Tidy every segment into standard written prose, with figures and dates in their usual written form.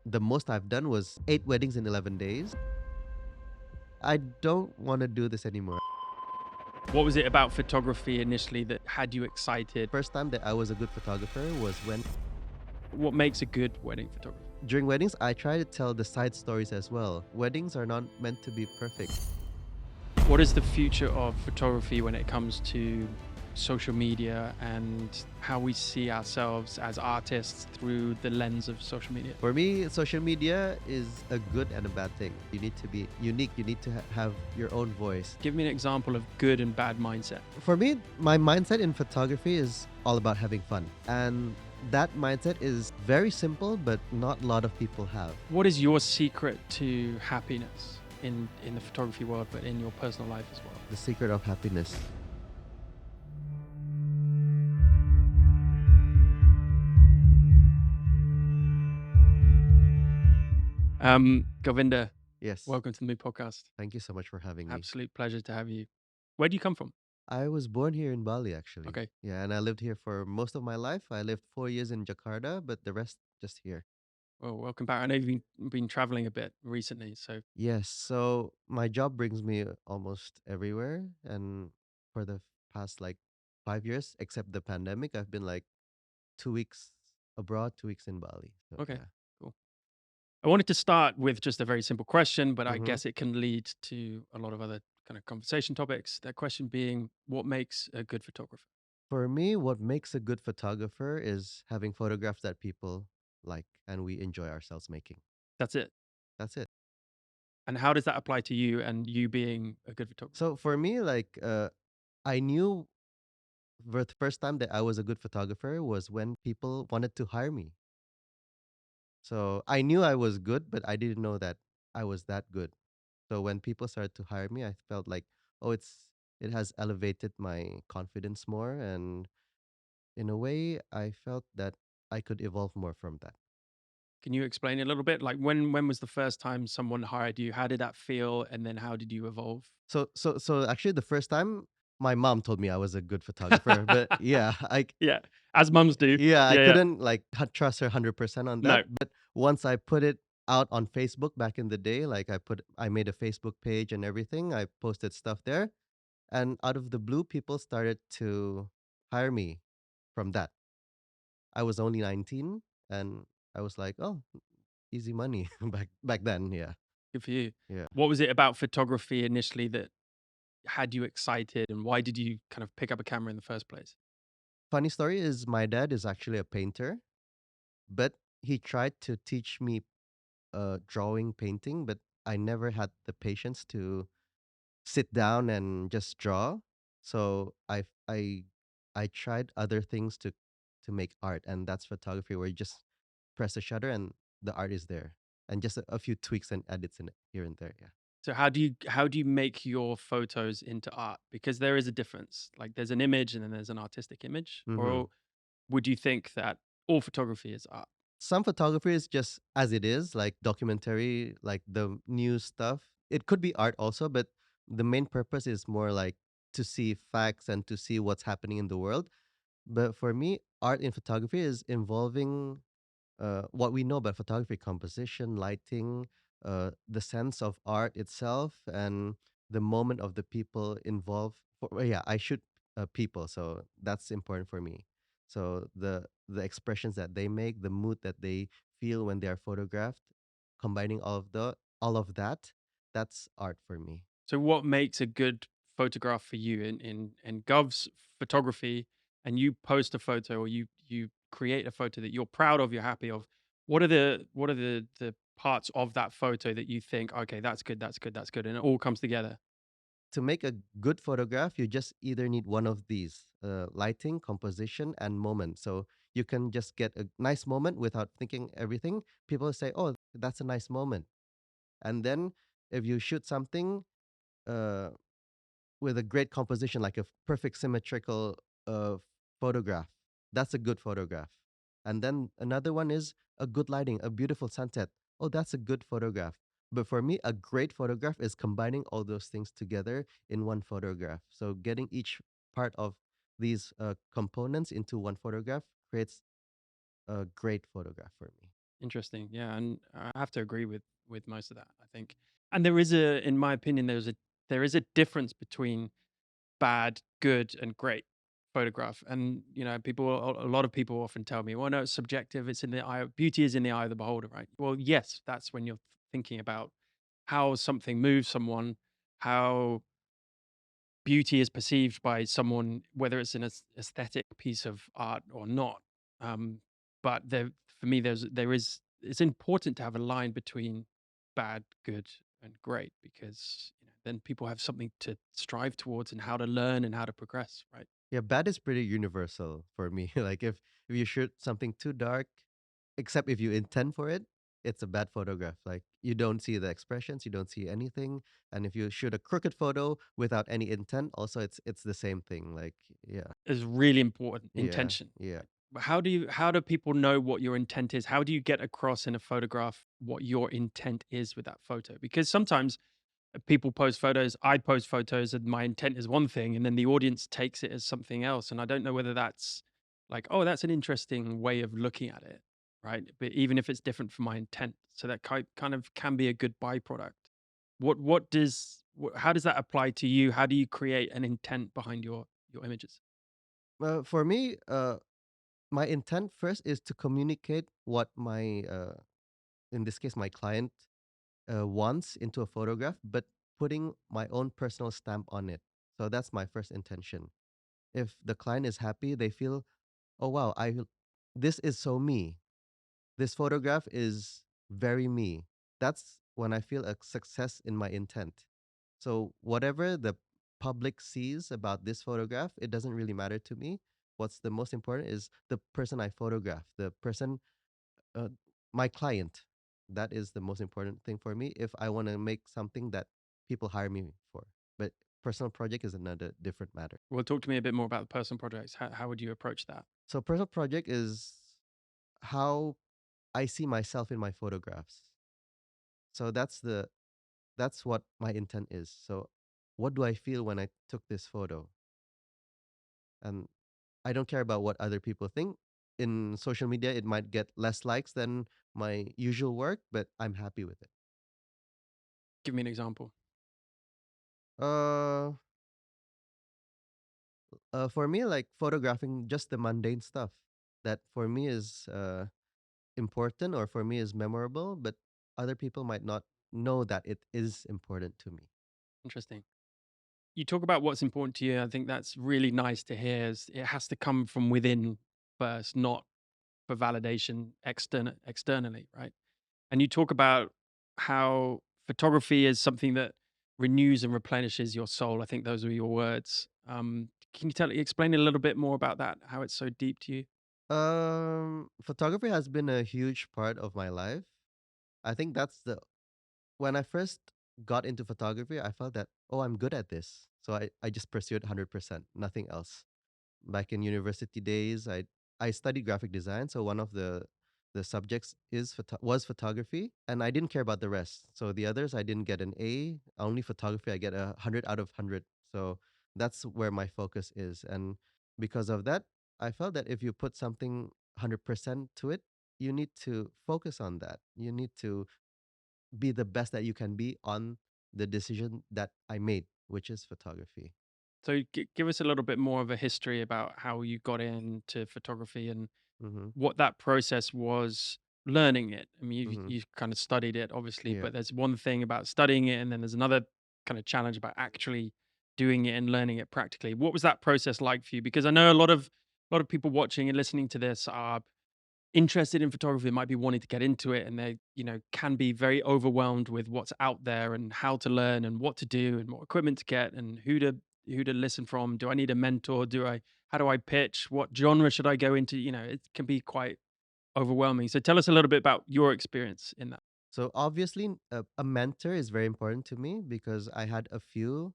The most I've done was 8 weddings in 11 days. I don't want to do this anymore. What was it about photography initially that had you excited? First time that I was a good photographer was when What makes a good wedding photographer? during weddings I try to tell the side stories as well. Weddings are not meant to be perfect. What is the future of photography when it comes to social media and how we see ourselves as artists through the lens of social media? For me, social media is a good and a bad thing. You need to be unique. You need to have your own voice. Give me an example of good and bad mindset. For me, my mindset in photography is all about having fun. And that mindset is very simple, but not a lot of people have. What is your secret to happiness in the photography world, but in your personal life as well? The secret of happiness. Govinda, Yes. welcome to the Mood Podcast. Thank you so much for having me. Absolute pleasure to have you. Where do you come from? I was born here in Bali, actually. Okay. Yeah, and I lived here for most of my life. I lived 4 years in Jakarta, but the rest just here. Well, welcome back. I know you've been traveling a bit recently, so Yes, so my job brings me almost everywhere. And for the past like 5 years, except the pandemic, I've been like 2 weeks abroad, 2 weeks in Bali. So, okay, yeah. cool. I wanted to start with just a very simple question, but I hmm guess it can lead to a lot of other kind of conversation topics. That question being, what makes a good photographer? For me, what makes a good photographer is having photographs that people like and we enjoy ourselves making. That's it. That's it. And how does that apply to you and you being a good photographer? So for me, like, I knew the first time that I was a good photographer was when people wanted to hire me. So I knew I was good, but I didn't know that I was that good. So when people started to hire me, I felt like, oh, it has elevated my confidence more, and in a way, I felt that I could evolve more from that. Can you explain a little bit? Like when was the first time someone hired you? How did that feel? And then how did you evolve? So actually, the first time my mom told me I was a good photographer, but yeah, Yeah, as mums do. I Yeah, yeah. couldn't like trust her 100% on that. No, But once I put it out on Facebook back in the day, like I made a Facebook page and everything. I posted stuff there, and out of the blue, people started to hire me from that. I was only 19, and I was like, oh, easy money back then. Yeah, good for you. yeah. What was it about photography initially that had you excited, and why did you kind of pick up a camera in the first place? Funny story is my dad is actually a painter, but he tried to teach me drawing, painting, but I never had the patience to sit down and just draw. So I tried other things to make art, and that's photography, where you just press a shutter and the art is there, and just a few tweaks and edits in it here and there. Yeah. So how do you make your photos into art? Because there is a difference. Like there's an image and then there's an artistic image. hmm Or would you think that all photography is art? Some photography is just as it is, like documentary, like the news stuff. It could be art also, but the main purpose is more like to see facts and to see what's happening in the world. But for me, art in photography is involving what we know about photography: composition, lighting, the sense of art itself, and the moment of the people involved. Yeah, I shoot people, so that's important for me. So the expressions that they make, the mood that they feel when they are photographed, combining all of that, that's art for me. So what makes a good photograph for you in Gov's photography, and you post a photo or you create a photo that you're proud of, you're happy of. What are the parts of that photo that you think, okay, that's good, that's good, that's good, and it all comes together? To make a good photograph, you just either need one of these: lighting, composition, and moment. So you can just get a nice moment without thinking everything. People say, oh, that's a nice moment. And then if you shoot something uh, with a great composition, like a perfect symmetrical photograph, that's a good photograph. And then another one is a good lighting, a beautiful sunset. Oh, that's a good photograph. But for me, a great photograph is combining all those things together in one photograph. So getting each part of these components into one photograph creates a great photograph for me. Interesting. Yeah, and I have to agree with most of that, I think. And there is a in my opinion, there is a difference between bad, good, and great photograph. And people, a lot of people often tell me, "Well, no, it's subjective. It's in the eye. Beauty is in the eye of the beholder." Right? Well, yes, that's when you're thinking about how something moves someone, how beauty is perceived by someone, whether it's an aesthetic piece of art or not. Um, but for me, it's important to have a line between bad, good, and great, because then people have something to strive towards and how to learn and how to progress. Right? Yeah, bad is pretty universal for me. Like if you shoot something too dark, except if you intend for it, it's a bad photograph. Like you don't see the expressions, you don't see anything. And if you shoot a crooked photo without any intent, also it's the same thing. Like yeah, Is really important, yeah, intention. yeah. Right? But how do people know what your intent is? How do you get across in a photograph what your intent is with that photo? Because sometimes people post photos, I post photos, and my intent is one thing, and then the audience takes it as something else. And I don't know whether that's like, oh, that's an interesting way of looking at it, right? But even if it's different from my intent, so that kind of can be a good byproduct. How does that apply to you? How do you create an intent behind your images? For me, my intent first is to communicate what my in this case my client wants into a photograph, but putting my own personal stamp on it. So that's my first intention. If the client is happy, they feel, oh wow, this is so me. This photograph is very me. That's when I feel a success in my intent. So whatever the public sees about this photograph, it doesn't really matter to me. What's the most important is the person I photograph, the person, uh, my client. That is the most important thing for me if I want to make something that people hire me for. But personal project is another different matter. Well, talk to me a bit more about the personal projects. How would you approach that? So personal project is how I see myself in my photographs. So that's what my intent is. So what do I feel when I took this photo? And I don't care about what other people think. In social media, it might get less likes than my usual work, but I'm happy with it. Give me an example. Uh, for me, like photographing just the mundane stuff that for me is important or for me is memorable, but other people might not know that it is important to me. Interesting. You talk about what's important to you. I think that's really nice to hear. It has to come from within first, not for validation externally, right? And you talk about how photography is something that renews and replenishes your soul. I think those are your words. Can you explain a little bit more about that? How it's so deep to you? Photography has been a huge part of my life. I think that's the when I first got into photography, I felt that, oh, I'm good at this. So I just pursued 100%, nothing else. Back in university days, I studied graphic design, so one of the subjects was photography, and I didn't care about the rest. So the others, I didn't get an A. Only photography, I get 100 out of 100. So that's where my focus is, and because of that, I felt that if you put something 100% to it, you need to focus on that. You need to be the best that you can be on the decision that I made, which is photography. So give us a little bit more of a history about how you got into photography and Mm-hmm. what that process was learning it. I mean, Mm-hmm. you kind of studied it, obviously, Yeah. but there's one thing about studying it, and then there's another kind of challenge about actually doing it and learning it practically. What was that process like for you? Because I know a lot of people watching and listening to this are interested in photography, might be wanting to get into it, and they can be very overwhelmed with what's out there and how to learn and what to do and what equipment to get and who to listen from. Do I need a mentor? Do I How do I pitch? What genre should I go into? It can be quite overwhelming. So tell us a little bit about your experience in that. So obviously, a mentor is very important to me because I had a few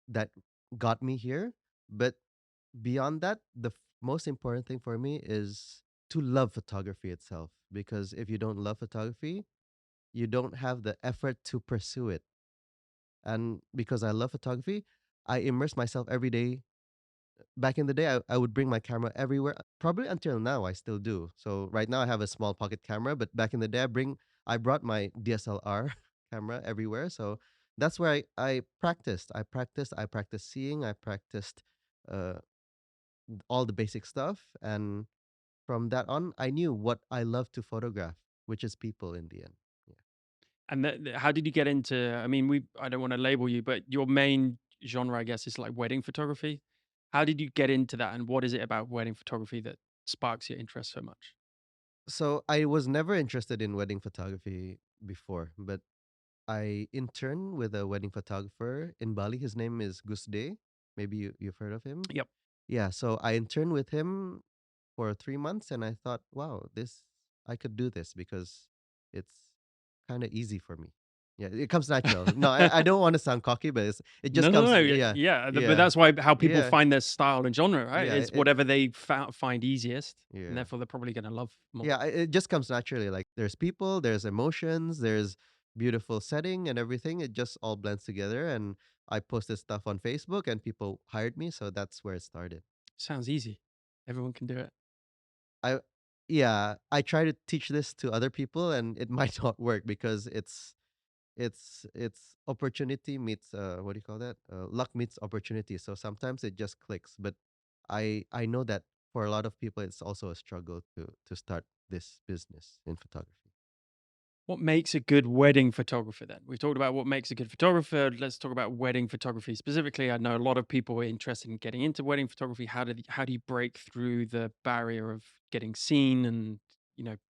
that got me here. But beyond that, the most important thing for me is to love photography itself. Because if you don't love photography, you don't have the effort to pursue it. And because I love photography, I immerse myself every day back in the day, I would bring my camera everywhere. Probably until now, I still do. So right now, I have a small pocket camera, but back in the day, I brought my DSLR camera everywhere. So that's where I practiced. I practiced seeing. I practiced uh, all the basic stuff, and from that on, I knew what I love to photograph, which is people in the end. Yeah. And how did you get into? I mean, I don't want to label you, but your main genre, I guess, is like wedding photography. How did you get into that, and what is it about wedding photography that sparks your interest so much? So I was never interested in wedding photography before, but I interned with a wedding photographer in Bali. His name is Gus Day. Maybe you've heard of him. Yep. Yeah, so I interned with him for 3 months, and I thought, wow, this I could do this because it's kind of easy for me. Yeah, it comes natural. No, I don't want to sound cocky, but it just No, no, comes. no. Yeah, Yeah, but yeah, that's why how people yeah, find their style and genre, right? yeah. Is whatever they find easiest, and Yeah. therefore they're probably going to love more. Yeah, it just comes naturally. Like there's people, there's emotions, there's beautiful setting and everything. It just all blends together. And I posted stuff on Facebook, and people hired me, so that's where it started. Sounds easy. Everyone can do it. I Yeah, I try to teach this to other people, and it might not work because it's opportunity meets what do you call that? Luck meets opportunity. So sometimes it just clicks. But I know that for a lot of people, it's also a struggle to start this business in photography. What makes a good wedding photographer then? We've talked about what makes a good photographer. Let's talk about wedding photography specifically. I know a lot of people are interested in getting into wedding photography. How do you break through the barrier of getting seen and,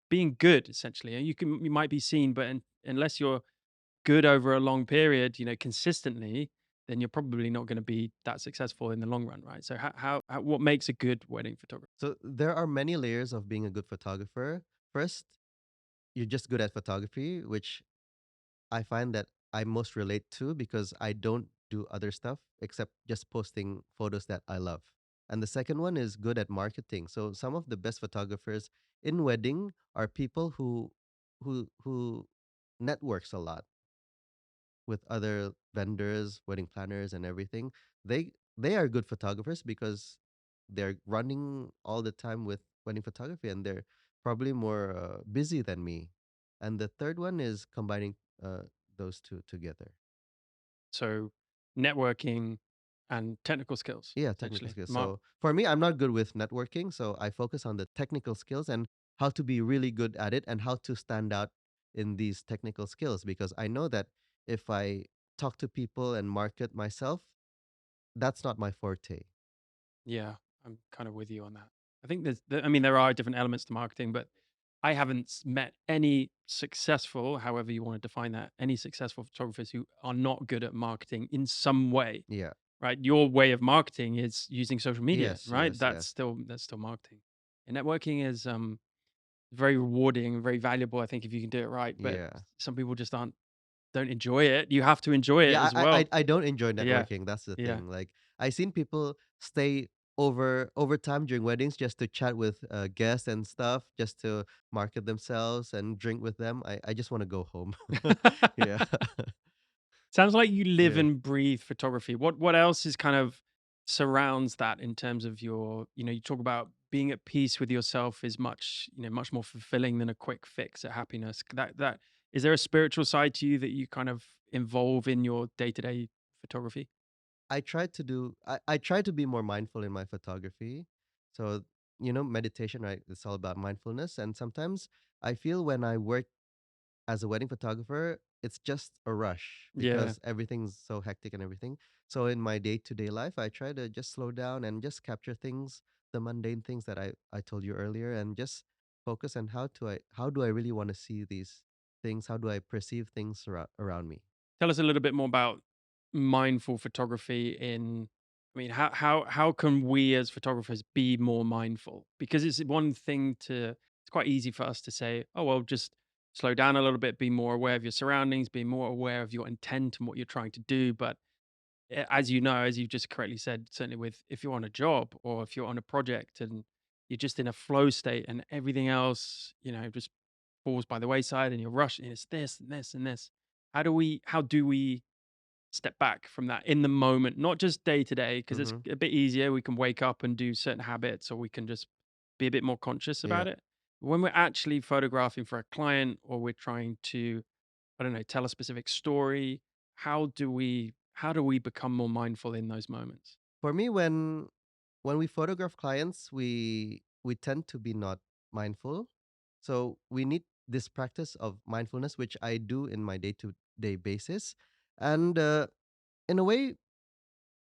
being good essentially? And you might be seen, but unless you're good over a long period, consistently, then you're probably not going to be that successful in the long run, right? So what makes a good wedding photographer? So there are many layers of being a good photographer. First, you're just good at photography, which I find that I most relate to because I don't do other stuff except just posting photos that I love. And the second one is good at marketing. So some of the best photographers in wedding are people who networks a lot with other vendors, wedding planners, and everything. They are good photographers because they're running all the time with wedding photography, and they're probably more busy than me. And the third one is combining those two together. So networking and technical skills, Yeah, technical essentially. skills. So for me, I'm not good with networking, so I focus on the technical skills and how to be really good at it and how to stand out in these technical skills because I know that if I talk to people and market myself, that's not my forte. Yeah, I'm kind of with you on that. I think I mean, there are different elements to marketing, but I haven't met any successful, however you want to define that, any successful photographers who are not good at marketing in some way, Yeah. right? Your way of marketing is using social media, Yes, right? yes, yes. That's still marketing. And networking is very rewarding, very valuable, I think, if you can do it right. But Yeah. some people just don't enjoy it. You have to enjoy it Yeah, as well. I don't enjoy Yeah, networking. That's the yeah. thing. Like I seen people stay over time during weddings just to chat with guests and stuff, just to market themselves and drink with them. I just want to go home. Yeah. Sounds like you live Yeah. and breathe photography. What else is kind of surrounds that in terms of your, you talk about being at peace with yourself is much more fulfilling than a quick fix at happiness. That is there a spiritual side to you that you kind of involve in your day-to-day photography? I try to be more mindful in my photography. So, meditation, right? It's all about mindfulness. And sometimes I feel when I work as a wedding photographer, it's just a rush Yeah. because everything's so hectic and everything. So in my day-to-day life, I try to just slow down and just capture things, the mundane things that I told you earlier, and just focus on how do I really want to see these things? How do I perceive things around me? Tell us a little bit more about mindful photography in I mean, how can we as photographers be more mindful? Because it's one thing it's quite easy for us to say, oh well, just slow down a little bit, be more aware of your surroundings, be more aware of your intent and what you're trying to do. But as you know, as you've just correctly said, certainly with if you're on a job or if you're on a project and you're just in a flow state and everything else, just falls by the wayside and you're rushing, it's this and this and this. How do we step back from that in the moment, not just day to day, because it's Mm-hmm. a bit easier. We can wake up and do certain habits, or we can just be a bit more conscious Yeah. about it. When we're actually photographing for a client, or we're trying to, I don't know, tell a specific story, how do we become more mindful in those moments? For me, when we photograph clients, we tend to be not mindful. So we need this practice of mindfulness, which I do in my day-to-day basis. And in a way,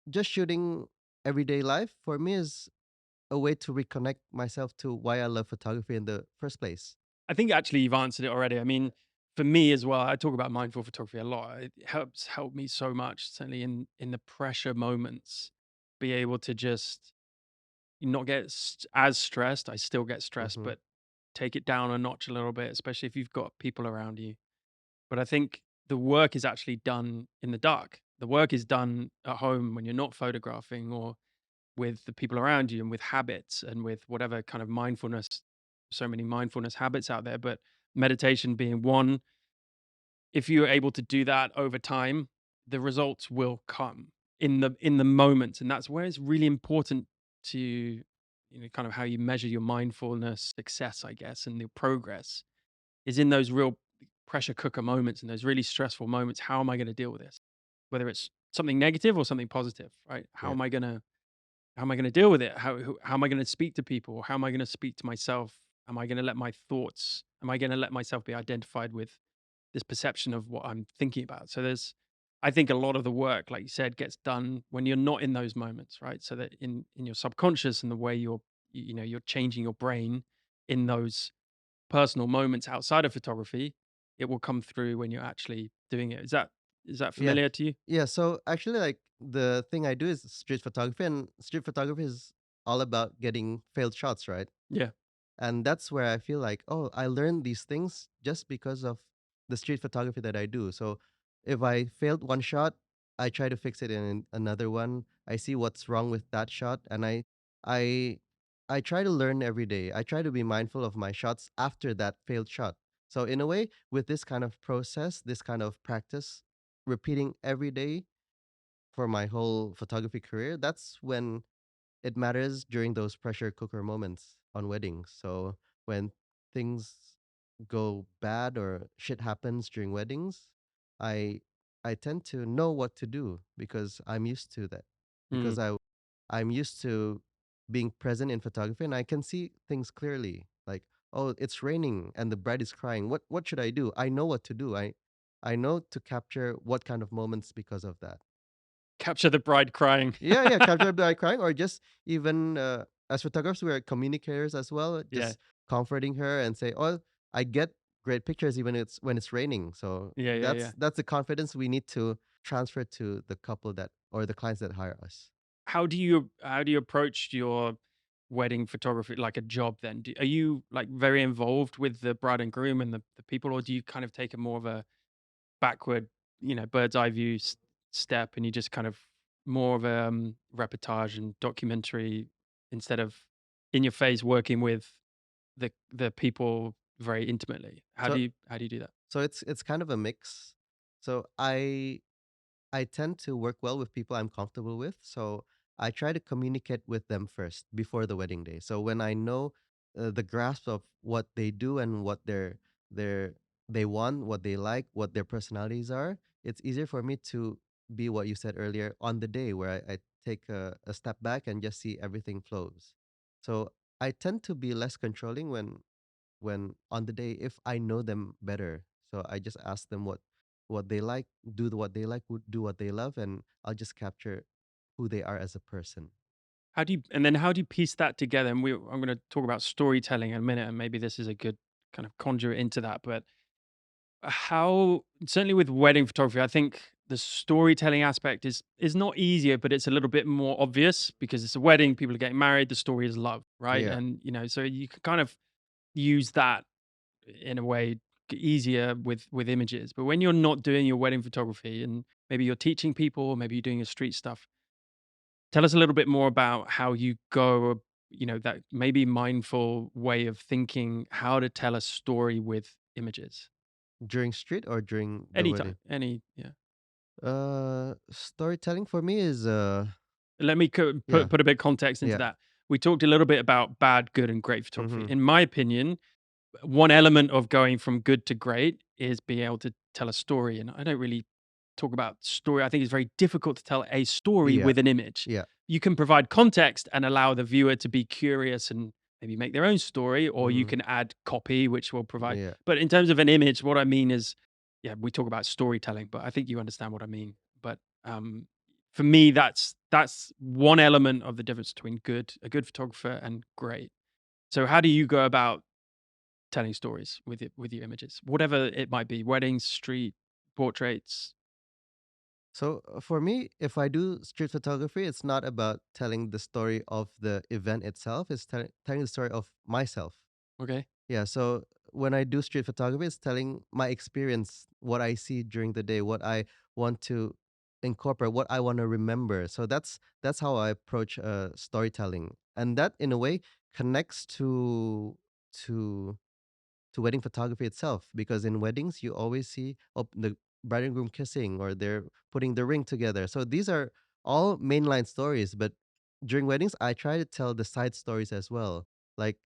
just shooting everyday life for me is a way to reconnect myself to why I love photography in the first place. I think actually you've answered it already. I mean, for me as well, I talk about mindful photography a lot. It helped me so much, certainly in the pressure moments, be able to just not get as stressed. I still get stressed, Mm-hmm. but take it down a notch a little bit, especially if you've got people around you. But I think the work is actually done in the dark. The work is done at home when you're not photographing, or with the people around you, and with habits, and with whatever kind of mindfulness, so many mindfulness habits out there, but meditation being one. If you're able to do that over time, the results will come in the moment, and that's where it's really important to, kind of how you measure your mindfulness success, I guess, and the progress is in those real pressure cooker moments, and those really stressful moments. How am I going to deal with this? Whether it's something negative or something positive, right? Yeah. How am I going to deal with it? How am I going to speak to people? How am I going to speak to myself? Am I going to let myself be identified with this perception of what I'm thinking about? So I think a lot of the work, like you said, gets done when you're not in those moments, right? So that in your subconscious, and the way you're changing your brain in those personal moments outside of photography, it will come through when you're actually doing it. Is that Yeah. familiar to you? Yeah. So actually, like the thing I do is street photography, and street photography is all about getting failed shots, right? Yeah. And that's where I feel like, oh, I learned these things just because of the street photography that I do. So if I failed one shot, I try to fix it in another one. I see what's wrong with that shot, and I I try to learn every day. I try to be mindful of my shots after that failed shot. So in a way, with this kind of process, this kind of practice, repeating every day for my whole photography career, that's when it matters during those pressure cooker moments on weddings. So when things go bad or shit happens during weddings, I I tend to know what to do because I'm used to that. Because Mm. I'm used to being present in photography and I can see things clearly. Like, oh, it's raining and the bride is crying. What should I do? I know what to do. I know to capture what kind of moments because of that. Capture the bride crying. Yeah, yeah, capture by crying, or just even as photographers, we're communicators as well. Yeah. Just comforting her and say, "Oh, I get great pictures even it's when it's raining." So Yeah, yeah, yeah. that's the confidence we need to transfer to the couple that or the clients that hire us. How do you approach your wedding photography like a job then? Are you like very involved with the bride and groom and the people, or do you kind of take a more of a backward, bird's eye view step, and you just kind of more of a reportage and documentary, instead of in your face working with the people very intimately? How do So you how do you do that? it's kind of a mix. So I tend to work well with people I'm comfortable with. So I try to communicate with them first before the wedding day. So when I know the grasp of what they do and what their they want, what they like, what their personalities are, it's easier for me to be what you said earlier on the day where I take a step back and just see everything flows. So I tend to be less controlling when on the day if I know them better. So I just ask them what they like, what they like, do what they love, and I'll just capture who they are as a person. How do you piece that together? And I'm going to talk about storytelling in a minute, and maybe this is a good kind of conduit into that. But how, certainly with wedding photography, I think the storytelling aspect is not easier, but it's a little bit more obvious because it's a wedding, people are getting married, the story is love, right? Yeah. And so you can kind of use that in a way easier with images. But when you're not doing your wedding photography, and maybe you're teaching people, or maybe you're doing your street stuff, tell us a little bit more about how you go, that maybe mindful way of thinking how to tell a story with images. During street or during the Anytime, wedding? yeah. Storytelling for me is Let me yeah, put a bit of context into yeah. that. We talked a little bit about bad, good, and great photography. Mhm. In my opinion, one element of going from good to great is being able to tell a story. And I don't really talk about story. I think it's very difficult to tell a story Yeah, with an image. yeah. You can provide context and allow the viewer to be curious and maybe make their own story, or you Mhm. can add copy, which will provide. Yeah. But in terms of an image, what I mean is, yeah, we talk about storytelling, but I think you understand what I mean. But um, for me, that's one element of the difference between a good photographer and great. So how do you go about telling stories with your images, whatever it might be, weddings, street, portraits? So for me, if I do street photography, it's not about telling the story of the event itself. It's telling the story of myself. Okay. Yeah. So when I do street photography, it's telling my experience, what I see during the day, what I want to incorporate, what I want to remember. So that's how I approach storytelling, and that in a way connects to to wedding photography itself, because in weddings you always see the bride and groom kissing, or they're putting the ring together. So these are all mainline stories, but during weddings I try to tell the side stories as well. Like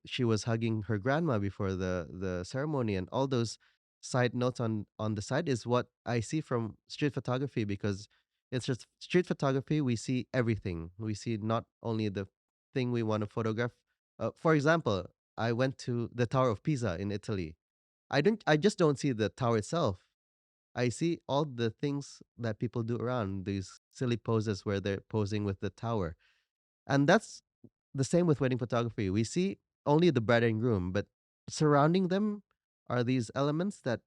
she was hugging her grandma before the ceremony, and all those side notes on the side is what I see from street photography, because it's just street photography. We see everything. We see not only the thing we want to photograph. For example, I went to the Tower of Pisa in Italy. I just don't see the tower itself. I see all the things that people do around, these silly poses where they're posing with the tower. And that's the same with wedding photography. We see only the bride and groom, but surrounding them are these elements that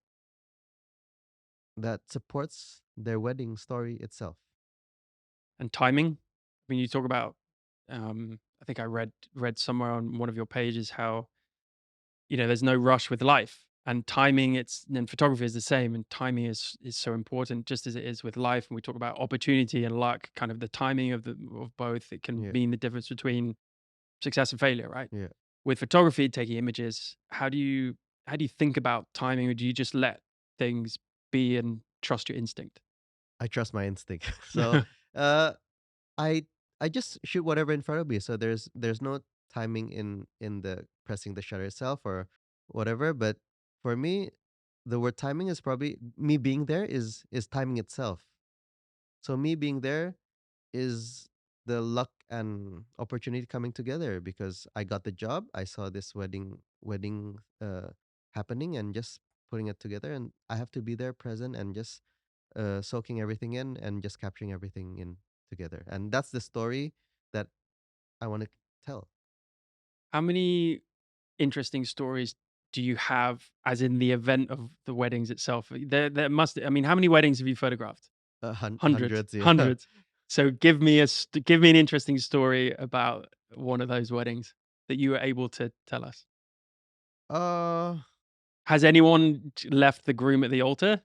supports their wedding story itself. And timing? When you talk about, I think I read somewhere on one of your pages how, there's no rush with life. And timing, it's and photography is the same, and timing is so important, just as it is with life. And we talk about opportunity and luck, kind of the timing of both. It can Yeah, mean the difference between success and failure, right? yeah. With photography, taking images, how do you think about timing, or do you just let things be and trust your instinct? I trust my instinct. So, uh, I I just shoot whatever in front of me. So there's no timing in the pressing the shutter itself or whatever. But for me, the word timing is probably me being there is timing itself. So me being there is the luck and opportunity coming together, because I got the job. I saw this wedding happening, and just putting it together, and I have to be there present and just soaking everything in and just capturing everything in together. And that's the story that I want to tell. How many interesting stories do you have, as in the event of the weddings itself? There must. I mean, how many weddings have you photographed? Hundreds, Hundreds, yeah. hundreds. So give me an interesting story about one of those weddings that you were able to tell us. uh, Has anyone left the groom at the altar?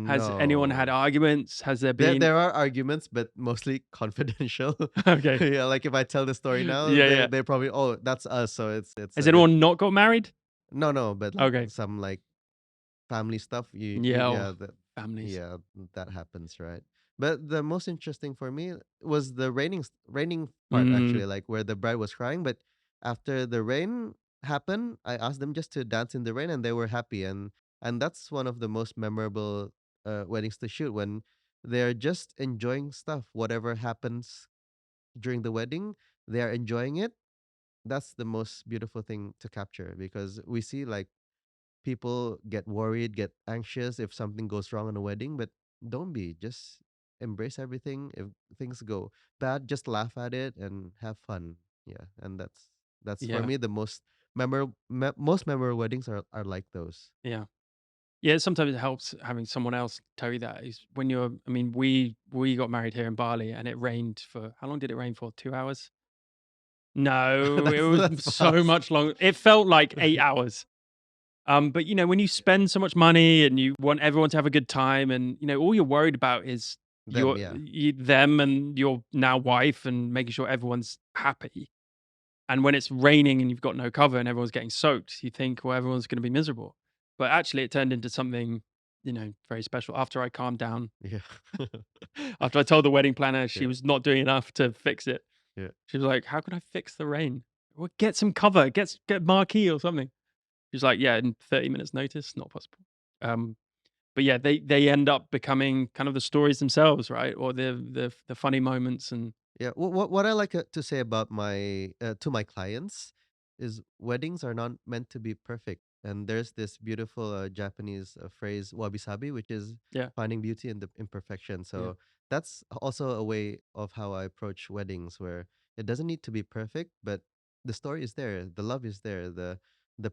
Has anyone had no. arguments? Has there There been? are arguments, but mostly confidential. Okay, Yeah, like if I tell the story now, yeah, yeah. they probably, oh, that's us. So it's Has a bit, anyone not got married? no, but like Okay, some like family stuff, yeah. Oh, yeah, that, families. yeah, that happens, right? But the most interesting for me was the raining part, Mm. actually, like where the bride was crying. But after the rain happened, I asked them just to dance in the rain, and they were happy. And that's one of the most memorable weddings to shoot, when they're just enjoying stuff. Whatever happens during the wedding, they are enjoying it. That's the most beautiful thing to capture, because we see like people get worried, get anxious if something goes wrong in a wedding, but don't be. Just embrace everything. If things go bad, just laugh at it and have fun. Yeah, and that's for Yeah, me the most memorable weddings are like those. yeah. Yeah, sometimes it helps having someone else tell you that. Is when you're. I mean, we got married here in Bali, and it rained for how long did it rain for? 2 hours? No, it was That's so fast. much longer. It felt like 8 hours. But when you spend so much money and you want everyone to have a good time, and all you're worried about is Them, yeah. them and your now wife, and making sure everyone's happy. And when it's raining and you've got no cover and everyone's getting soaked, you think, well, everyone's going to be miserable. But actually, it turned into something, very special. After I calmed down, Yeah. after I told the wedding planner she Yeah. was not doing enough to fix it, Yeah. she was like, "How can I fix the rain? Well, get some cover, get marquee or something." She's like, "Yeah, in 30 minutes notice, not possible." Um, but yeah, they end up becoming kind of the stories themselves, right? Or the funny moments and Yeah. What I like to say about my to my clients is weddings are not meant to be perfect. And there's this beautiful Japanese phrase wabi sabi, which is yeah, finding beauty in the imperfection. yeah. So that's also a way of how I approach weddings, where it doesn't need to be perfect, but the story is there, the love is there, the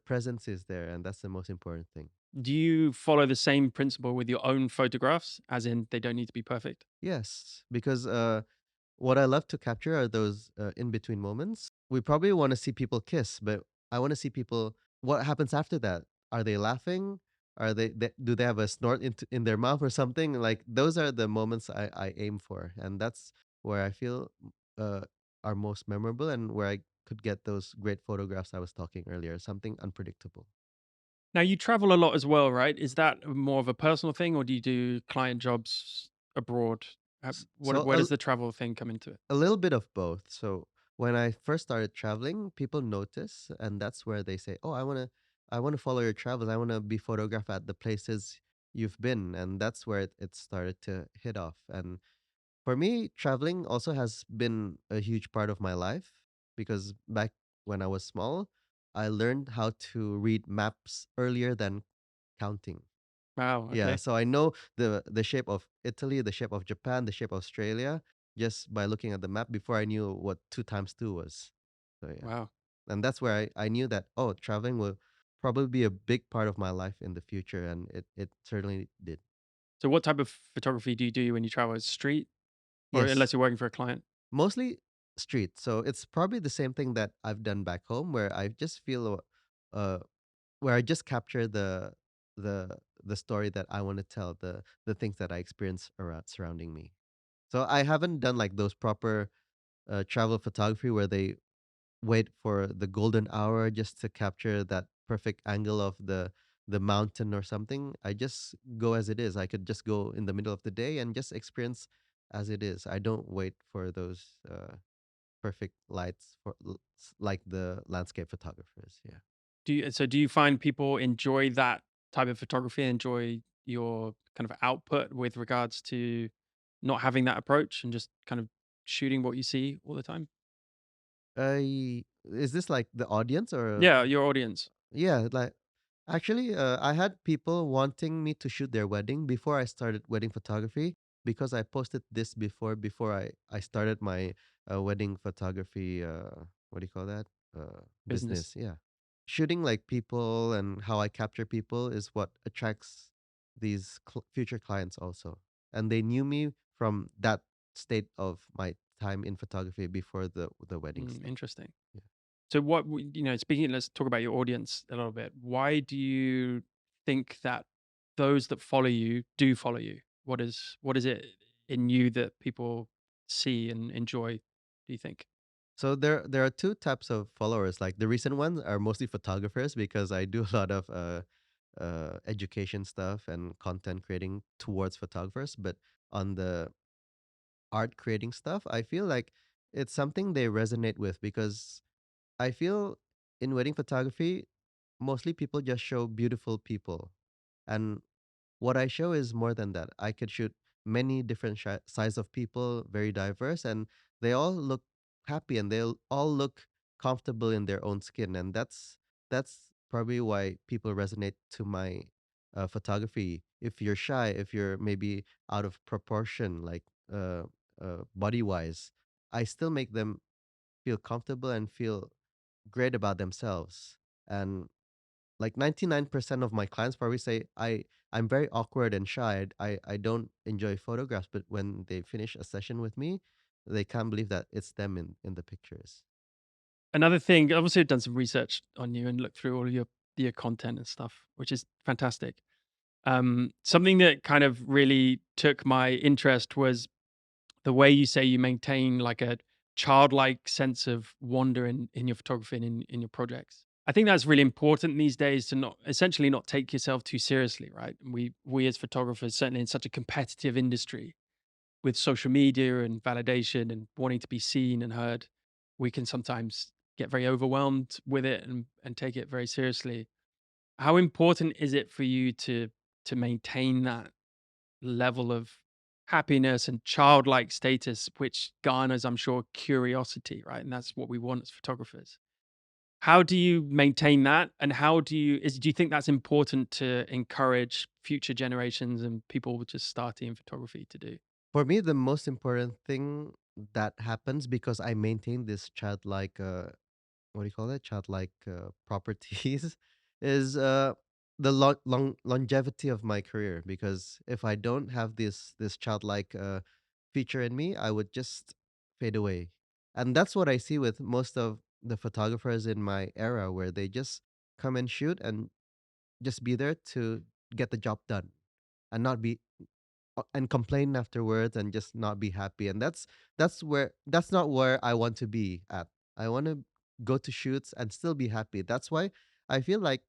presence is there, and that's the most important thing. Do you follow the same principle with your own photographs, as in they don't need to be perfect? Yes, because what I love to capture are those in between moments. We probably want to see people kiss, but I want to see people. What happens after that? Are they laughing? Do they have a snort in their mouth or something? Like those are the moments I aim for, and that's where I feel uh, are most memorable, and where I could get those great photographs I was talking earlier. Something unpredictable. Now you travel a lot as well, right? Is that more of a personal thing, or do you do client jobs abroad? So Where does the travel thing come into it? a little bit of both. So when I first started traveling, people notice, and that's where they say, "Oh, I want to follow your travels. I want to be photographed at the places you've been," and that's where it started to hit off. And for me, traveling also has been a huge part of my life because back when I was small, I learned how to read maps earlier than counting. Wow. Yeah, Okay. so I know the shape of Italy, the shape of Japan, the shape of Australia just by looking at the map before I knew what 2 times 2 was. So yeah. Wow. And that's where I knew that oh, traveling will probably be a big part of my life in the future, and it certainly did. So what type of photography do you do when you travel? Street, or Yes, unless you're working for a client? mostly street. So it's probably the same thing that I've done back home where I just feel uh where I just capture the story that I want to tell, the things that I experience around surrounding me. So I haven't done like those proper travel photography where they wait for the golden hour just to capture that perfect angle of the mountain or something. I just go as it is. I could just go in the middle of the day and just experience as it is. I don't wait for those perfect lights like the landscape photographers. Yeah. Do you find people enjoy that type of photography, enjoy your kind of output with regards to not having that approach and just kind of shooting what you see all the time? Is this like the audience or Yeah, your audience. yeah, like actually, I had people wanting me to shoot their wedding before I started wedding photography because I posted this before I started my wedding photography. What do you call that? Business. Business. Yeah, shooting like people and how I capture people is what attracts these future clients also, and they knew me from that state of my time in photography before the wedding stuff. Interesting. Yeah. So speaking, let's talk about your audience a little bit. Why do you think that those that follow you do follow you? What is it in you that people see and enjoy, do you think? So there are two types of followers. Like the recent ones are mostly photographers because I do a lot of education stuff and content creating towards photographers. But on the art creating stuff, I feel like it's something they resonate with because I feel in wedding photography, mostly people just show beautiful people, and what I show is more than that. I could shoot many different size of people, very diverse, and they all look happy and they'll all look comfortable in their own skin, and that's probably why people resonate to my photography. If you're shy, if you're maybe out of proportion, like body wise, I still make them feel comfortable and feel great about themselves. And like 99% of my clients probably say I'm very awkward and shy. I don't enjoy photographs, but when they finish a session with me, they can't believe that it's them in the pictures. Another thing, obviously, I've done some research on you and looked through all of your content and stuff, which is fantastic. Something that kind of really took my interest was the way you say you maintain like a childlike sense of wonder in your photography and in your projects. I think that's really important these days to not essentially not take yourself too seriously, right? We as photographers, certainly in such a competitive industry with social media and validation and wanting to be seen and heard, we can sometimes get very overwhelmed with it and take it very seriously. How important is it for you to maintain that level of happiness and childlike status, which garners, I'm sure, curiosity, right? And that's what we want as photographers. How do you maintain that? And how do you think that's important to encourage future generations and people just starting in photography to do? For me, the most important thing that happens because I maintain this childlike what do you call it? Childlike properties is the longevity of my career. Because if I don't have this childlike feature in me, I would just fade away. And that's what I see with most of the photographers in my era, where they just come and shoot and just be there to get the job done and not be and complain afterwards and just not be happy. And that's not where I want to be at. I want to go to shoots and still be happy. That's why I feel like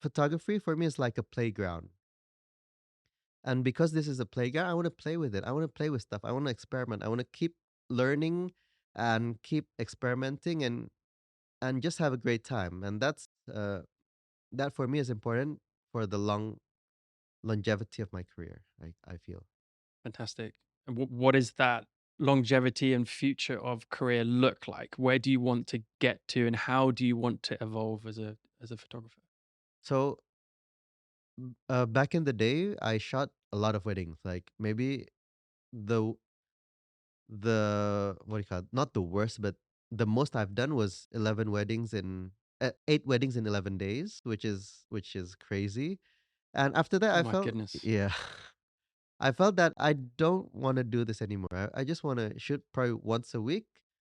photography for me is like a playground. And because this is a playground, I want to play with it. I want to play with stuff. I want to experiment. I want to keep learning and keep experimenting and just have a great time. And that for me is important for the longevity of my career. I feel. Fantastic. And what is that longevity and future of career look like? Where do you want to get to, and how do you want to evolve as a photographer? So back in the day, I shot a lot of weddings. Like maybe the the what do you call it? Not the worst, but the most I've done was 11 weddings in 8 weddings in 11 days, which is crazy. And after that, Oh I my felt goodness. yeah, I felt that I don't want to do this anymore. I just want to shoot probably once a week,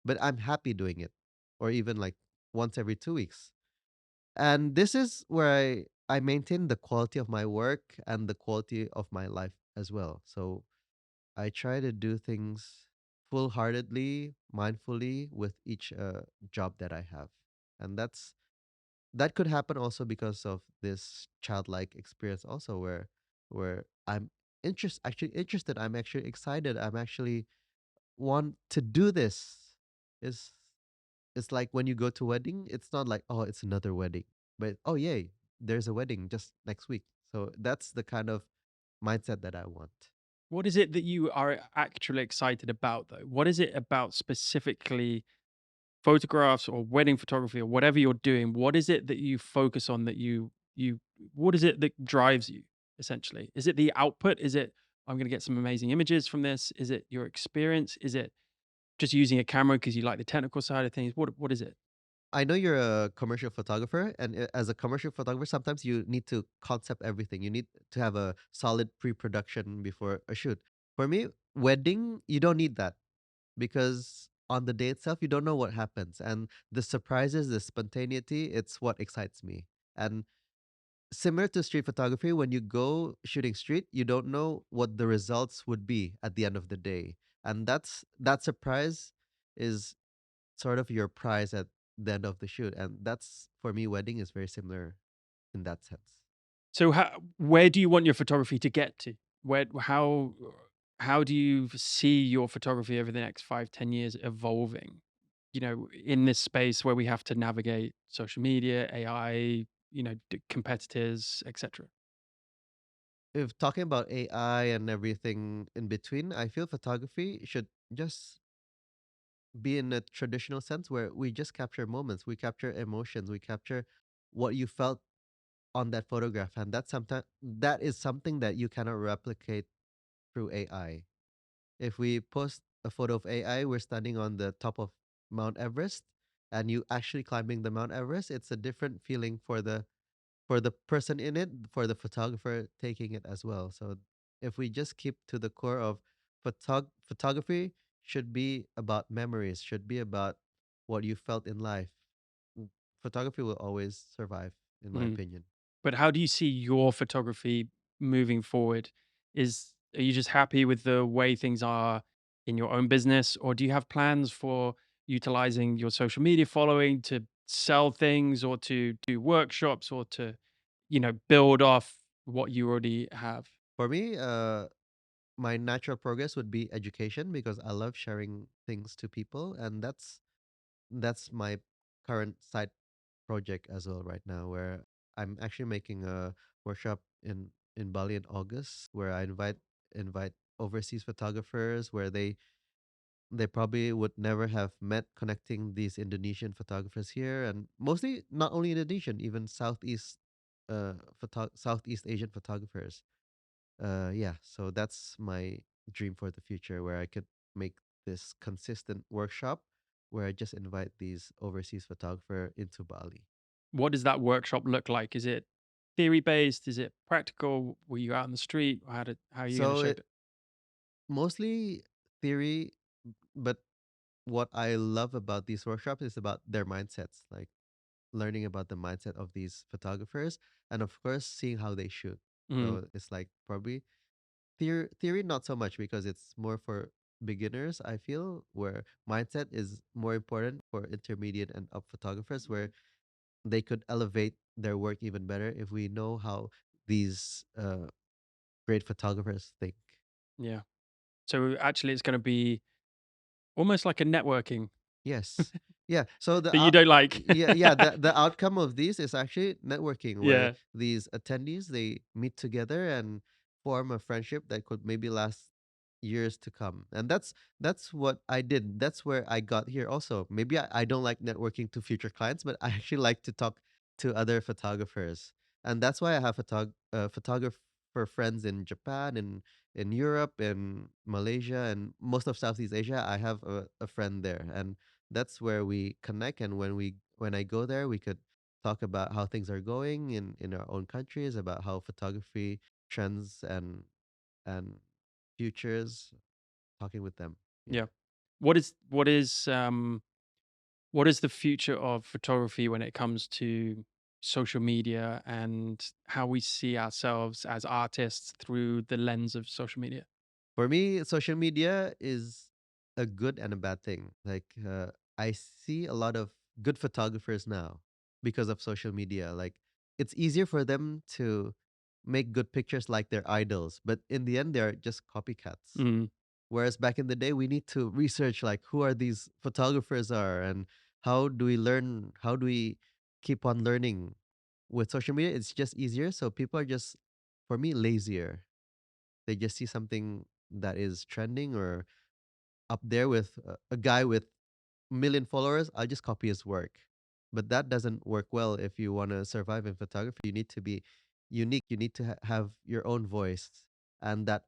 but I'm happy doing it, or even like once every 2 weeks. And this is where I maintain the quality of my work and the quality of my life as well. So I try to do things full heartedly, mindfully with each job that I have. And that could happen also because of this childlike experience also, where I'm interested, I'm actually excited, I'm actually want to do this. Is it's like when you go to wedding, it's not like, oh, it's another wedding, but oh yay, there's a wedding just next week. So that's the kind of mindset that I want. What is it that you are actually excited about, though? What is it about specifically photographs or wedding photography or whatever you're doing? What is it that you focus on that you what is it that drives you essentially? Is it the output? Is it I'm going to get some amazing images from this? Is it your experience? Is it just using a camera because you like the technical side of things? What is it? I know you're a commercial photographer, and as a commercial photographer, sometimes you need to concept everything. You need to have a solid pre-production before a shoot. For me, wedding, you don't need that, because on the day itself, you don't know what happens, and the surprises, the spontaneity, it's what excites me. And similar to street photography, when you go shooting street, you don't know what the results would be at the end of the day, and that surprise is sort of your prize at the end of the shoot. And that's for me, wedding is very similar in that sense. So where do you want your photography to get to? Where how do you see your photography over the next 5, 10 years evolving? You know, in this space where we have to navigate social media, AI, competitors, etc. If talking about AI and everything in between, I feel photography should just be in a traditional sense, where we just capture moments, we capture emotions, we capture what you felt on that photograph. And that is something that you cannot replicate through AI. If we post a photo of AI, we're standing on the top of Mount Everest, and you actually climbing the Mount Everest, it's a different feeling for the person in it, for the photographer taking it as well. So if we just keep to the core of photography, should be about memories, should be about what you felt in life. Mm, Photography will always survive, in my opinion. But how do you see your photography moving forward? Are you just happy with the way things are in your own business, or do you have plans for utilizing your social media following to sell things or to do workshops or to, build off what you already have? For me, my natural progress would be education because I love sharing things to people, and that's my current side project as well right now, where I'm actually making a workshop in Bali in August, where I invite overseas photographers, where they probably would never have met, connecting these Indonesian photographers here, and mostly not only Indonesian, even Southeast Asian photographers. Yeah, so that's my dream for the future, where I could make this consistent workshop where I just invite these overseas photographer into Bali. What does that workshop look like? Is it theory based? Is it practical? Were you out in the street? How are you going to So shape it it? mostly theory, but what I love about these workshops is about their mindsets, like learning about the mindset of these photographers, and of course seeing how they shoot. Mm, So it's like probably theory not so much because it's more for beginners, I feel, where mindset is more important for intermediate and up photographers, where they could elevate their work even better if we know how these great photographers think. yeah. So actually, it's going to be almost like a networking Yes. Yeah. So that you don't like. the outcome of this is actually networking, where Yeah. these attendees, they meet together and form a friendship that could maybe last years to come. And that's what I did. That's where I got here also. Maybe I don't like networking to future clients, but I actually like to talk to other photographers. And that's why I have photographer friends in Japan, in Europe, in Malaysia, and most of Southeast Asia. I have a friend there, and that's where we connect. And when I go there, we could talk about how things are going in our own countries, about how photography trends and futures, talking with them. Yeah. Yeah. What is the future of photography when it comes to social media and how we see ourselves as artists through the lens of social media? For me, social media is a good and a bad thing. Like I see a lot of good photographers now because of social media. Like it's easier for them to make good pictures like their idols, but in the end they're just copycats. Mm, Whereas back in the day, we need to research like who are these photographers are, and how do we learn? How do we keep on learning? With social media, it's just easier. So people are just, for me, lazier. They just see something that is trending or up there with a guy with million followers. I'll just copy his work. But that doesn't work well if you want to survive in photography. You need to be unique. You need to have your own voice, and that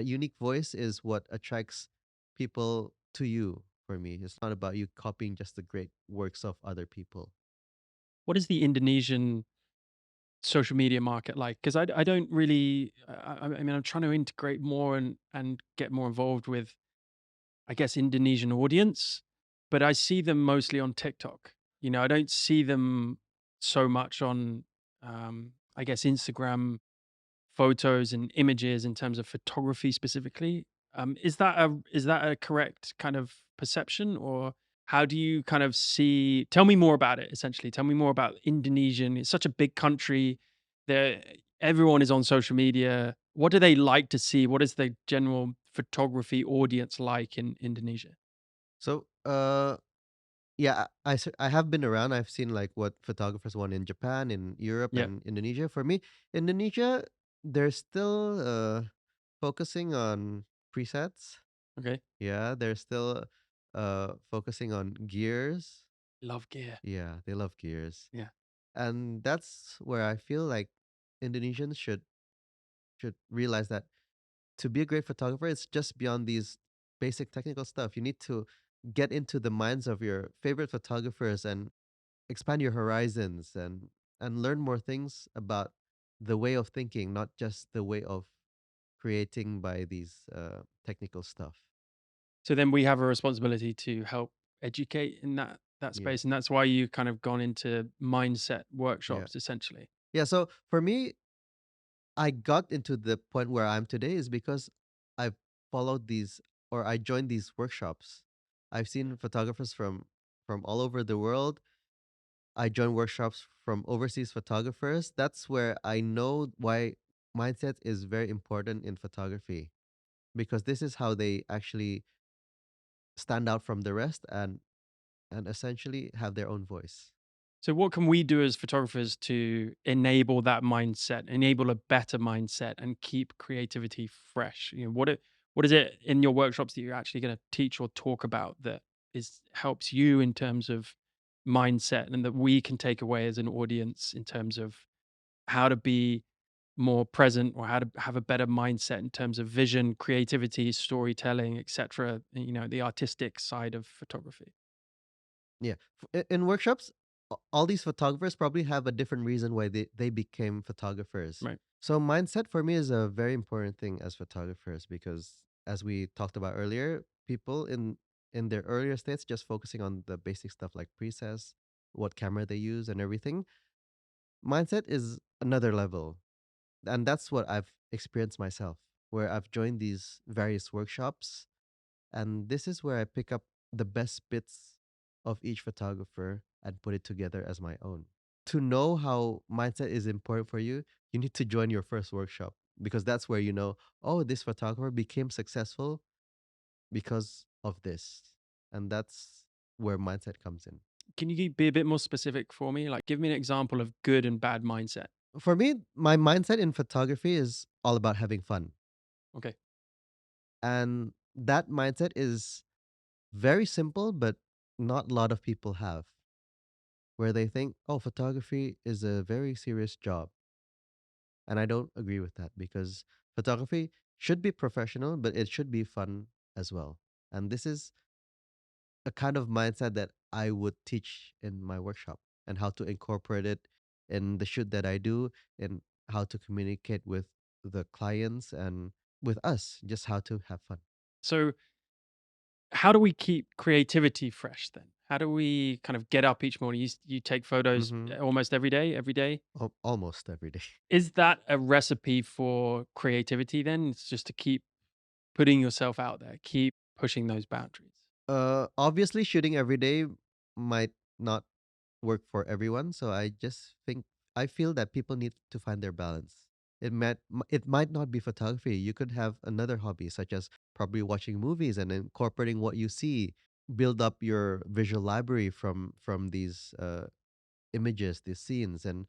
unique voice is what attracts people to you. For me, it's not about you copying just the great works of other people. what is the Indonesian social media market like? Because I don't really, I mean, I'm trying to integrate more and get more involved with, I guess, Indonesian audience, but I see them mostly on TikTok. I don't see them so much on, I guess, Instagram photos and images in terms of photography specifically. Is that a correct kind of perception, or how do you kind of see? Tell me more about it. Essentially, tell me more about Indonesian. It's such a big country. There, everyone is on social media. What do they like to see? What is the general photography audience like in Indonesia? So, yeah, I have been around. I've seen like what photographers want in Japan, in Europe, Yeah. and Indonesia. For me, Indonesia, they're still focusing on presets. Okay. Yeah, they're still focusing on gears. Love gear. Yeah, they love gears. Yeah. And that's where I feel like Indonesians should realize that to be a great photographer, it's just beyond these basic technical stuff. You need to get into the minds of your favorite photographers and expand your horizons and learn more things about the way of thinking, not just the way of creating by these technical stuff. So then we have a responsibility to help educate in that Yeah, space, and that's why you kind of gone into mindset yeah, workshops essentially. yeah. So for me, I got into the point where I'm today is because I've followed these, or I joined these workshops. I've seen photographers from all over the world, I join workshops from overseas photographers. That's where I know why mindset is very important in photography, because this is how they actually stand out from the rest and essentially have their own voice. So, what can we do as photographers to enable that mindset, enable a better mindset, and keep creativity fresh? What is it in your workshops that you're actually going to teach or talk about that is helps you in terms of mindset, and that we can take away as an audience in terms of how to be more present, or how to have a better mindset in terms of vision, creativity, storytelling, etc. The artistic side of photography. Yeah. In workshops, all these photographers probably have a different reason why they became photographers. Right. So mindset for me is a very important thing as photographers, because as we talked about earlier, people in their earlier states just focusing on the basic stuff like presets, what camera they use and everything. Mindset is another level. And that's what I've experienced myself, where I've joined these various workshops, and this is where I pick up the best bits of each photographer and put it together as my own. To know how mindset is important for you, you need to join your first workshop, because that's where you know, oh, this photographer became successful because of this. And that's where mindset comes in. Can you be a bit more specific for me? Like, give me an example of good and bad mindset. For me, my mindset in photography is all about having fun. Okay. And that mindset is very simple, but not a lot of people have, where they think, oh, photography is a very serious job. And I don't agree with that, because photography should be professional, but it should be fun as well. And this is a kind of mindset that I would teach in my workshop, and how to incorporate it in the shoot that I do, and how to communicate with the clients and with us, just how to have fun. So, how do we keep creativity fresh then? How do we kind of get up each morning? You take photos Hmm. almost every day, every day. Almost every day. Is that a recipe for creativity then? It's just to keep putting yourself out there, keep pushing those boundaries. Obviously, shooting every day might not work for everyone. So I just think I feel that people need to find their balance. It might not be photography. You could have another hobby, such as probably watching movies and incorporating what you see. Build up your visual library from these images, these scenes, and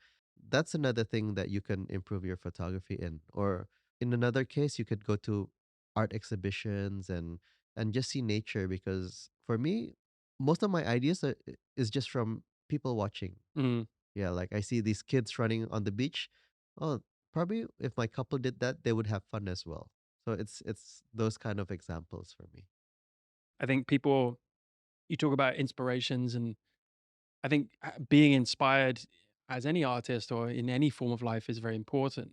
that's another thing that you can improve your photography in. Or in another case, you could go to art exhibitions and just see nature, because for me, most of my ideas is just from people watching. Mm. Yeah, like I see these kids running on the beach. Oh, probably if my couple did that, they would have fun as well. So it's those kind of examples for me. I think people, you talk about inspirations, and I think being inspired as any artist or in any form of life is very important.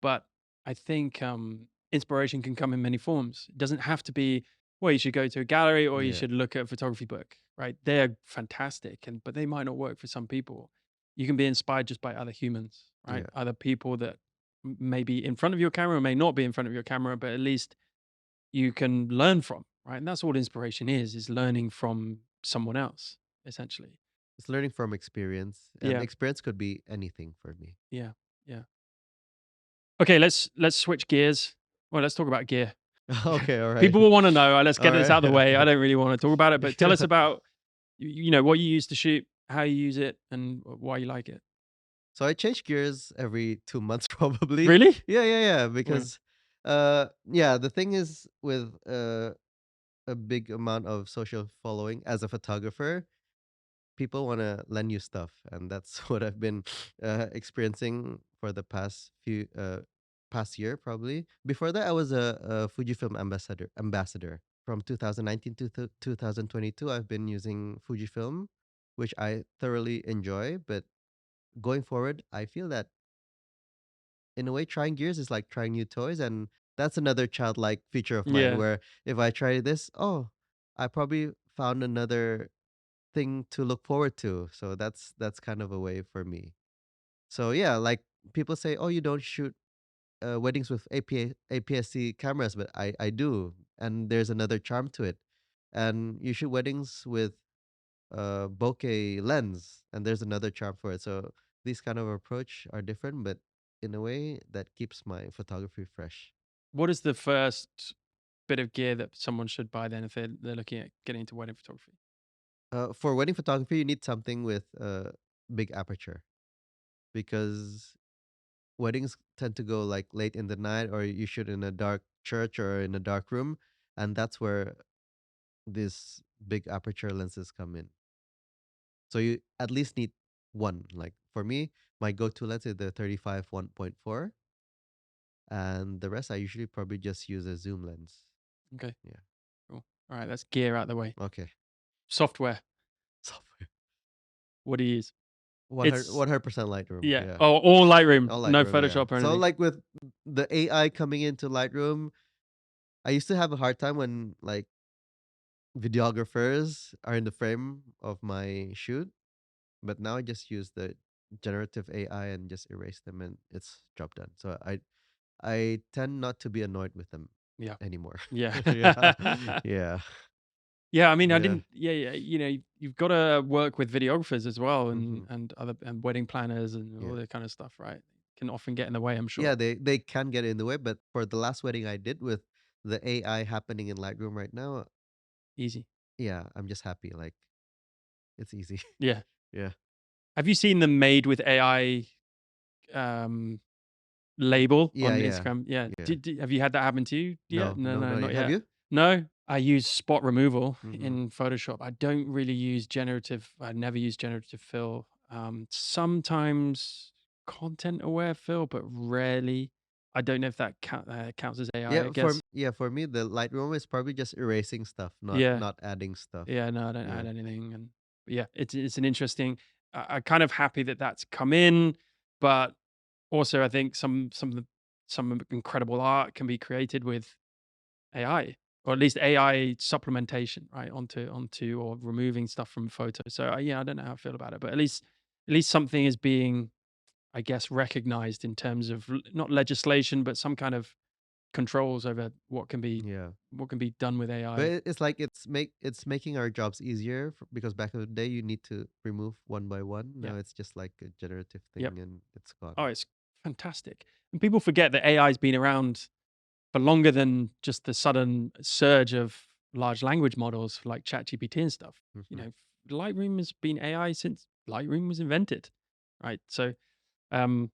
But I think inspiration can come in many forms. It doesn't have to be, well, you should go to a gallery or you Yeah, should look at a photography book, right? They're fantastic, but they might not work for some people. You can be inspired just by other humans, right? yeah. Other people that may be in front of your camera, may not be in front of your camera, but at least you can learn from, right? And that's what inspiration is learning from someone else, essentially. It's learning from experience, and Yeah, experience could be anything for me. yeah, yeah. Okay, let's switch gears. Well, let's talk about gear. Okay, all right. People will want to know. Let's All get this right. out of the way. I don't really want to talk about it, but tell us Yeah. about what you use to shoot, how you use it, and why you like it. So I change gears every 2 months probably. Really? Yeah, Yeah. because yeah, the thing is with a big amount of social following as a photographer, people want to lend you stuff, and that's what I've been experiencing for the past year probably. Before that, I was a Fujifilm ambassador from 2019 to 2022. I've been using Fujifilm, which I thoroughly enjoy, but going forward, I feel that in a way, trying gears is like trying new toys, and that's another childlike feature of mine. Yeah. Where if I try this, oh, I probably found another thing to look forward to. So that's kind of a way for me. So yeah, like people say, oh, you don't shoot weddings with APS-C cameras, but I do, and there's another charm to it. And you shoot weddings with bokeh lens, and there's another charm for it. So these kind of approach are different, but in a way that keeps my photography fresh. What is the first bit of gear that someone should buy then if they're looking at getting into wedding photography? For wedding photography, you need something with big aperture because weddings tend to go like late in the night, or you shoot in a dark church or in a dark room, and that's where these big aperture lenses come in. So you at least need one. Like for me, my go-to lens is the 35 1.4, and the rest I usually probably just use a zoom lens. Okay, Yeah. cool. All right, that's gear out the way. Okay. Software. Software. What do you use? 100 It's 100% Lightroom. yeah. Yeah. Oh, all Lightroom, All no Lightroom. Yeah. Photoshop or So anything. like with the AI coming into Lightroom, I used to have a hard time when like videographers are in the frame of my shoot, but now I just use the generative AI and just erase them, and it's job done. So I tend not to be annoyed with them Yeah, anymore. yeah, Yeah. Yeah. yeah. I mean, I Yeah. didn't. Yeah, yeah. You know, you've got to work with videographers as well, Hmm. and other and wedding planners and all Yeah. that kind of stuff, right? Can often get in the way, I'm Yeah, sure. they can get in the way, but for the last wedding I did with the AI happening in Lightroom right now, Easy. yeah, I'm just happy. Like it's easy. Yeah. Yeah. Have you seen the made with AI um, label Yeah, on yeah. Instagram? Yeah. Yeah. Have you had that happen to you yet? No, No, no, no, not not yet. Have yet. you? No, I use spot removal Mm-hmm. in Photoshop. I don't really use generative. I never use generative fill. Sometimes content aware fill, but rarely. I don't know if that counts as AI. I guess. Yeah, for me the Lightroom is probably just erasing stuff, not Yeah, not adding stuff. yeah. No, I don't Yeah. add anything, and yeah, it's an interesting. I'm kind of happy that that's come in, but also I think some incredible art can be created with AI, or at least AI supplementation, right, onto or removing stuff from photos. So yeah, I don't know how I feel about it, but at least something is being, I guess, recognized in terms of not legislation, but some kind of controls over Yeah. what can be done with But AI. it's like it's making our jobs easier because back in the day you need to remove one by one. Yeah. Now it's just like a generative Yep. thing and it's gone. Oh, it's fantastic. And people forget that AI's been around for longer than just the sudden surge of large language models like ChatGPT and stuff. You Hmm. know, Lightroom has been AI since Lightroom was invented, right? So um,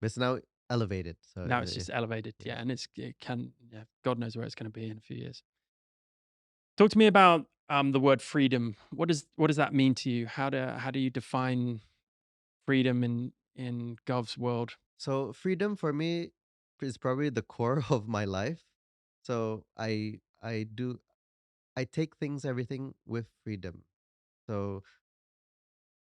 But it's now elevated. So now it's just elevated, yeah. yeah, and it can, yeah, God knows where it's going to be in a few years. Talk to me about the word freedom. What does that mean to you? How do you define freedom in Gov's world? So freedom for me is probably the core of my life. So I take things everything with freedom. So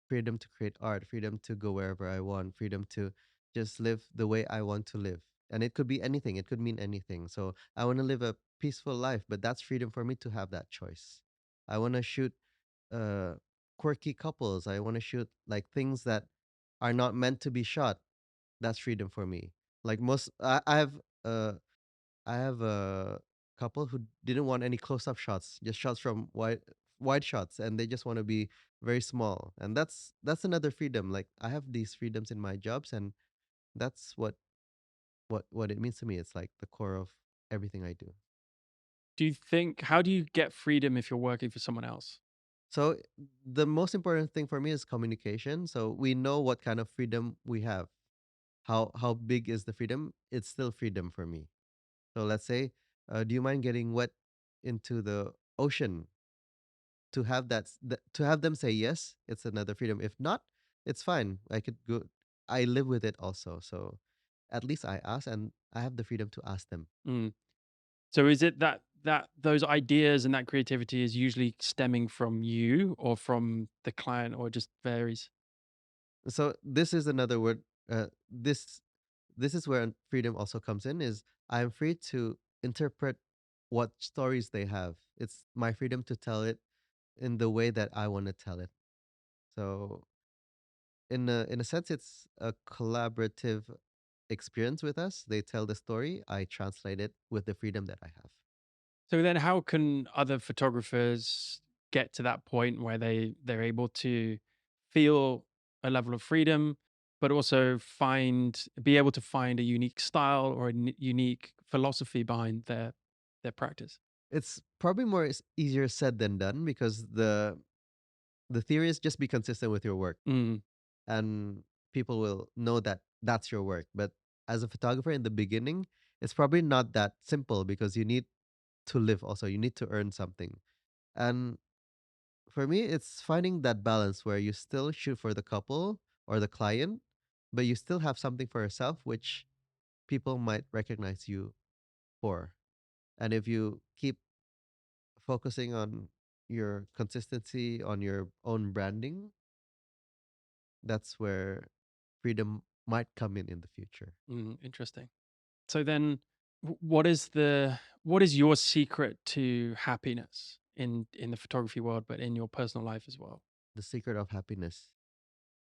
freedom to create art, freedom to go wherever I want, freedom to just live the way I want to live. And it could be anything, it could mean anything. So I want to live a peaceful life, but that's freedom for me to have that choice. I want to shoot uh quirky couples. I want to shoot like things that are not meant to be shot. That's freedom for me. Like uh I have a couple who didn't want any close-up shots, just shots from wide shots, and they just want to be very small. And that's another freedom. Like I have these freedoms in my jobs, and that's what it means to me. It's like the core of everything I do. Do you think how do you get freedom if you're working for someone else? So the most important thing for me is communication. So we know what kind of freedom we have. How big is the freedom? It's still freedom for me. So let's say, do you mind getting wet into the ocean? To have to have them say yes, it's another freedom. If not, it's fine. I could go. I live with it also. So at least I ask, and I have the freedom to ask them. Mm. So is it that those ideas and that creativity is usually stemming from you or from the client or just varies? So this is another word. This is where freedom also comes in. Is I'm free to interpret what stories they have. It's my freedom to tell it in the way that I want to tell it. So in a sense, it's a collaborative experience with us. They tell the story. I translate it with the freedom that I have. So then how can other photographers get to that point where they're able to feel a level of freedom, but also be able to find a unique style or a unique philosophy behind their practice. It's probably more easier said than done because the theory is just be consistent with your work, Mm, and people will know that that's your work. But as a photographer in the beginning, it's probably not that simple because you need to live also. You need to earn something. And for me, it's finding that balance where you still shoot for the couple or the client, but you still have something for yourself, which people might recognize you for. And if you keep focusing on your consistency, on your own branding, that's where freedom might come in the future. interesting. So then, what is your secret to happiness in the photography world, but in your personal life as well? The secret of happiness.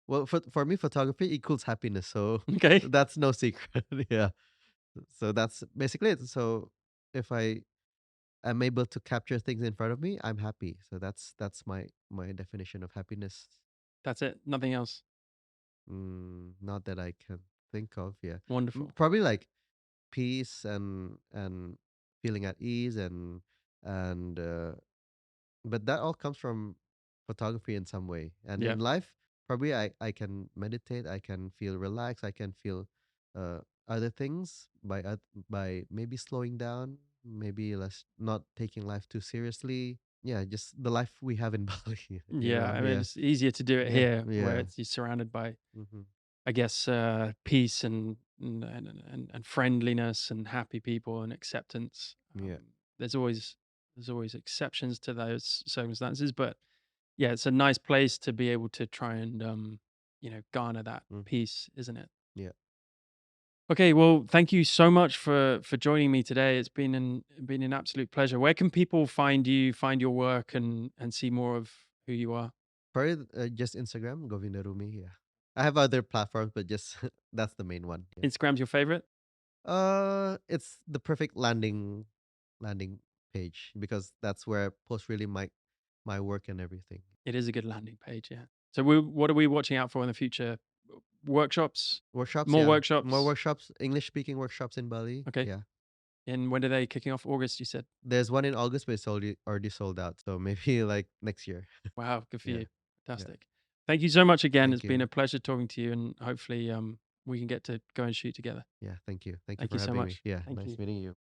Well, for me, photography equals happiness, so Okay, that's no secret. Yeah. So that's basically it. So if I am able to capture things in front of me, I'm happy. So that's my definition of happiness. that's it. Nothing else. Not that I can think of. Yeah, Wonderful. probably like peace and feeling at ease and but that all comes from photography in some way. And Yeah, in life, probably I can meditate, I can feel relaxed, I can feel uh, other things by maybe slowing down, maybe less not taking life too seriously. Yeah, just the life we have in Bali. yeah. I mean, Yeah, it's easier to do it yeah, here, where yeah. you're surrounded by, Hmm. I guess, peace and friendliness and happy people and acceptance. Yeah. There's always exceptions to those circumstances, but yeah, it's a nice place to be able to try and garner that Hmm. peace, isn't it? Yeah. Okay, well, thank you so much for joining me today. It's been an absolute pleasure. Where can people find you, find your work, and see more of who you are? Probably just Instagram, Govinda Rumi. Yeah. I have other platforms, but just that's the main one. Yeah. Instagram's your favorite? It's the perfect landing page because that's where I post really my work and everything. It is a good landing page, yeah. So what are we watching out for in the future? Workshops? Workshops, More yeah, more workshops? workshops, English speaking workshops in Bali. Okay. Yeah, And when are they kicking off? August, you said? there's one in August, but it's already sold out. So maybe like next year. Wow, good for Yeah, you. yeah. Fantastic. Thank you so much again. It's Thank been you. a pleasure talking to you, and hopefully we can get to go and shoot together. Yeah, thank you. Thank you Thank for you so having me. much. Yeah, Thank nice you. meeting you.